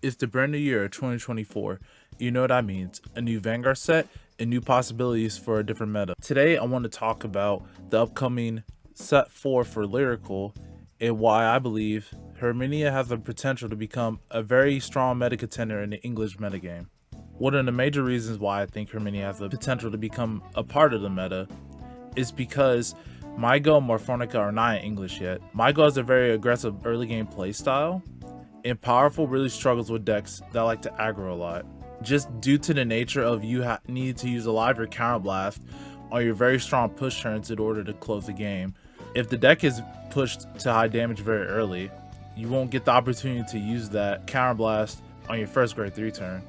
It's the brand new year of 2024. You know what that means. A new vanguard set and new possibilities for a different meta. Today I want to talk about the upcoming set 4 for Lyrical and why I believe Herminia has the potential to become a very strong meta contender in the English metagame. One of the major reasons why I think Herminia has the potential to become a part of the meta is because Mygo and Morphonica are not in English yet. Mygo has a very aggressive early game playstyle, and Powerful really struggles with decks that like to aggro a lot, just due to the nature of you need to use a lot of your counterblast on your very strong push turns in order to close the game. If the deck is pushed to high damage very early, you won't get the opportunity to use that counterblast on your first grade 3 turn,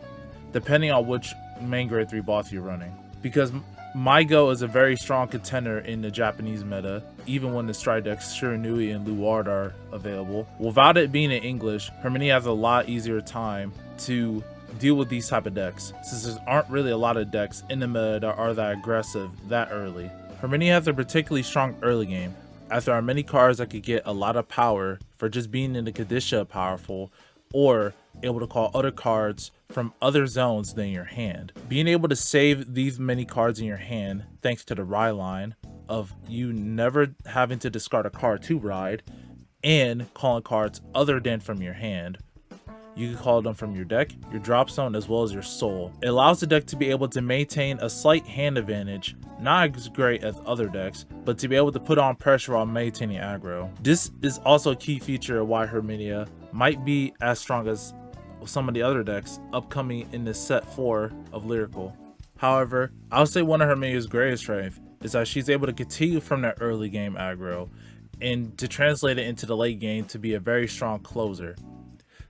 depending on which main grade 3 boss you're running. Because Mygo is a very strong contender in the Japanese meta, even when the stride decks Shiranui and Luard are available. Without it being in English, Herminia has a lot easier time to deal with these type of decks, since there aren't really a lot of decks in the meta that are that aggressive that early. Herminia has a particularly strong early game, as there are many cards that could get a lot of power for just being in the condition of powerful, or able to call other cards from other zones than your hand. Being able to save these many cards in your hand thanks to the ride line of you never having to discard a card to ride and calling cards other than from your hand. You can call them from your deck, your drop zone, as well as your soul. It allows the deck to be able to maintain a slight hand advantage, not as great as other decks, but to be able to put on pressure while maintaining aggro. This is also a key feature of why Herminia might be as strong as some of the other decks upcoming in this set 4 of Lyrical. However, I would say one of Herminia's greatest strengths is that she's able to continue from that early game aggro and to translate it into the late game to be a very strong closer.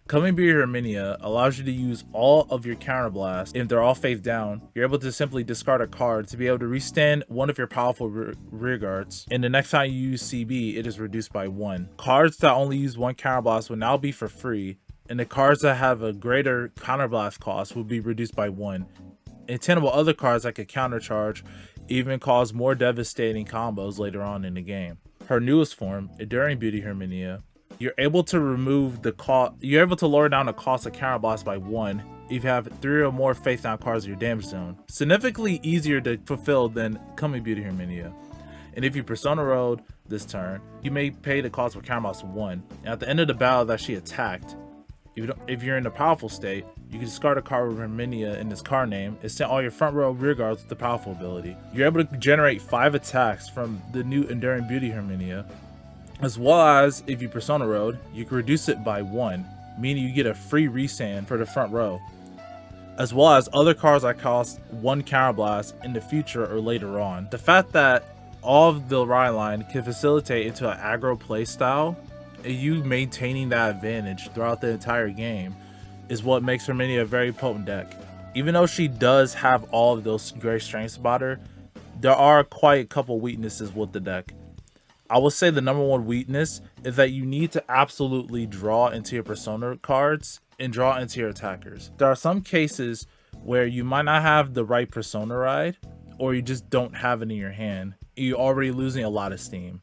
Coming Beer Herminia allows you to use all of your counterblast. If they're all face down, you're able to simply discard a card to be able to restand one of your powerful rear guards, and the next time you use CB, it is reduced by 1. Cards that only use 1 counterblast will now be for free, and the cards that have a greater counterblast cost will be reduced by 1. And 10 other cards that could countercharge even cause more devastating combos later on in the game. Her newest form, Enduring Beauty Herminia, you're able to remove the cost. You're able to lower down the cost of counterblast by 1 if you have 3 or more face down cards in your damage zone. Significantly easier to fulfill than Coming Beauty Herminia. And if you Persona Road this turn, you may pay the cost for counterblast 1. And at the end of the battle that she attacked, if you're in a powerful state, you can discard a card with Herminia in this card name and send all your front row rear guards with the powerful ability. You're able to generate 5 attacks from the new Enduring Beauty Herminia. As well as, if you Persona Road, you can reduce it by 1, meaning you get a free resand for the front row. As well as other cards that cost 1 counterblast in the future or later on. The fact that all of the ride line can facilitate into an aggro playstyle, and you maintaining that advantage throughout the entire game, is what makes Herminia a very potent deck. Even though she does have all of those great strengths about her, there are quite a couple weaknesses with the deck. I will say the number 1 weakness is that you need to absolutely draw into your persona cards and draw into your attackers. There are some cases where you might not have the right persona ride, or you just don't have it in your hand. You're already losing a lot of steam.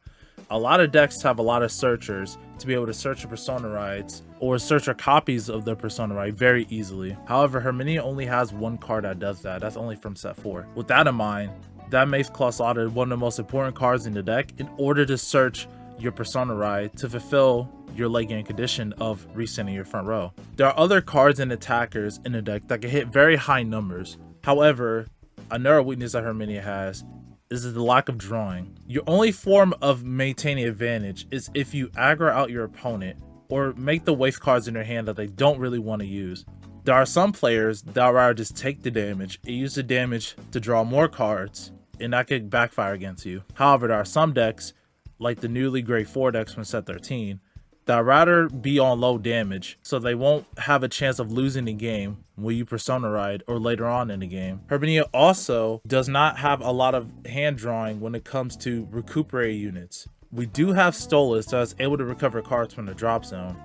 A lot of decks have a lot of searchers to be able to search your persona rides or search your copies of the persona ride very easily. However, Herminia only has 1 card that does that. That's only from set 4. With that in mind, that makes Clauslaughter one of the most important cards in the deck in order to search your persona ride to fulfill your late game condition of resending your front row. There are other cards and attackers in the deck that can hit very high numbers. However, another weakness that Herminia has is the lack of drawing. Your only form of maintaining advantage is if you aggro out your opponent or make the waste cards in their hand that they don't really want to use. There are some players that would rather just take the damage and use the damage to draw more cards, and that could backfire against you. However, there are some decks, like the newly grade 4 decks from set 13, that would rather be on low damage so they won't have a chance of losing the game when you persona ride or later on in the game. Herminia also does not have a lot of hand drawing when it comes to recuperate units. We do have Stolas that is able to recover cards from the drop zone.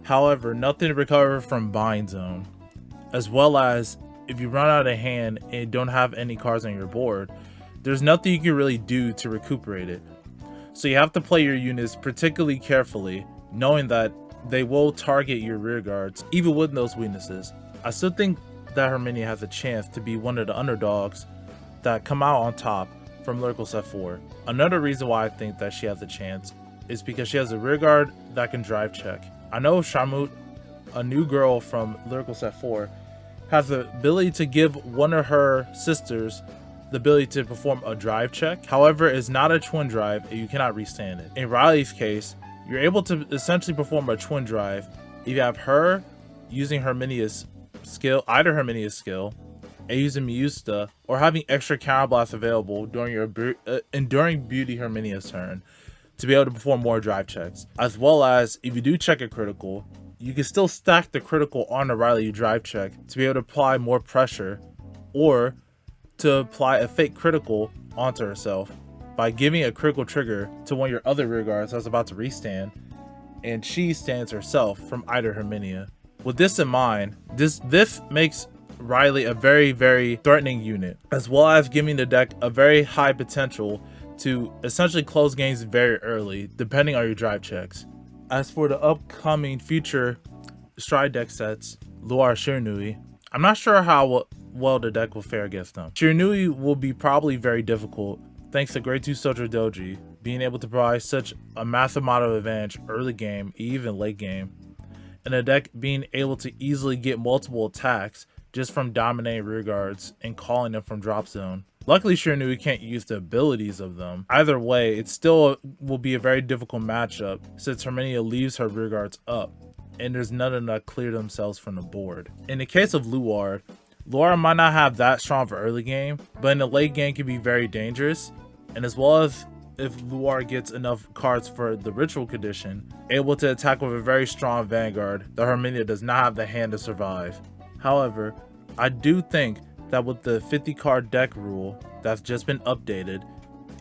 However, nothing to recover from bind zone. As well as, if you run out of hand and don't have any cards on your board, there's nothing you can really do to recuperate it. So you have to play your units particularly carefully, knowing that they will target your rear guards, even with those weaknesses. I still think that Herminia has a chance to be one of the underdogs that come out on top from Lyrical Set 4. Another reason why I think that she has a chance is because she has a rear guard that can drive check. I know Shamut, a new girl from Lyrical Set 4, has the ability to give one of her sisters the ability to perform a drive check. However, it's not a twin drive and you cannot restand it. In Riley's case, you're able to essentially perform a twin drive if you have her using Herminia's skill, either Herminia's skill, and using Miusta, or having extra counterblast available during your during Beauty Herminia's turn to be able to perform more drive checks. As well as, if you do check a critical, you can still stack the critical on the Riley drive check to be able to apply more pressure, or to apply a fake critical onto herself by giving a critical trigger to one of your other rear guards that's about to restand, and she stands herself from either Herminia. With this in mind, this makes Riley a very, very threatening unit, as well as giving the deck a very high potential to essentially close games very early, depending on your drive checks. As for the upcoming future Stride deck sets, Luar Shiranui, I'm not sure how well the deck will fare against them. Shiranui will be probably very difficult, thanks to Grade 2 Soldier Doji being able to provide such a massive amount of advantage early game, even late game, and the deck being able to easily get multiple attacks just from dominating rear guards and calling them from drop zone. Luckily, Shiranui can't use the abilities of them. Either way, it still will be a very difficult matchup since Herminia leaves her rear guards up, and there's none of them that clear themselves from the board. In the case of Luar might not have that strong for early game, but in the late game can be very dangerous, and as well as if Luar gets enough cards for the Ritual condition, able to attack with a very strong vanguard that Herminia does not have the hand to survive. However, I do think that with the 50 card deck rule that's just been updated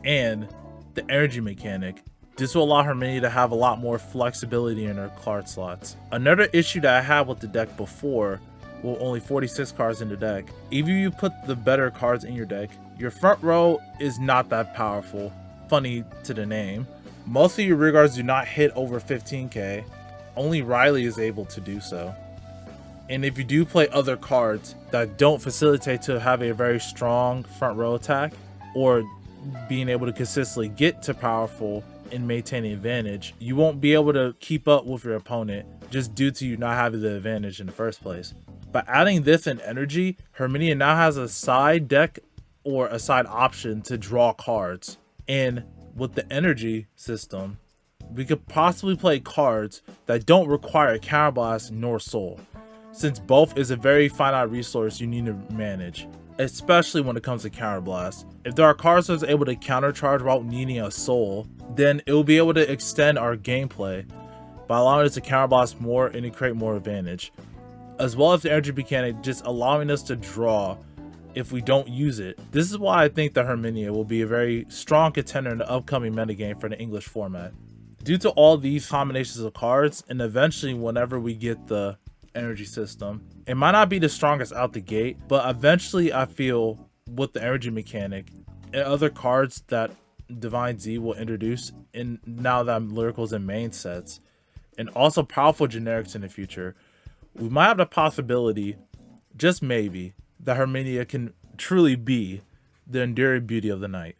and the energy mechanic, this will allow Herminia to have a lot more flexibility in her card slots. Another issue that I had with the deck before, well, only 46 cards in the deck, if you put the better cards in your deck, your front row is not that powerful. Funny to the name. Most of your rear guards do not hit over 15k. Only Riley is able to do so. And if you do play other cards that don't facilitate to have a very strong front row attack, or being able to consistently get to powerful and maintaining advantage, you won't be able to keep up with your opponent just due to you not having the advantage in the first place. By adding this in energy, Herminia now has a side deck or a side option to draw cards. And with the energy system, we could possibly play cards that don't require counterblast nor soul, since both is a very finite resource you need to manage, especially when it comes to counterblast. If there are cards that's able to countercharge without needing a soul, then it will be able to extend our gameplay by allowing us to counterblast more and to create more advantage, as well as the energy mechanic just allowing us to draw if we don't use it. This is why I think that Herminia will be a very strong contender in the upcoming metagame for the English format. Due to all these combinations of cards, and eventually whenever we get the energy system, it might not be the strongest out the gate, but eventually I feel with the energy mechanic and other cards that Divine Z will introduce in now that Lyrical's in main sets, and also powerful generics in the future, we might have the possibility, just maybe, that Herminia can truly be the enduring beauty of the night.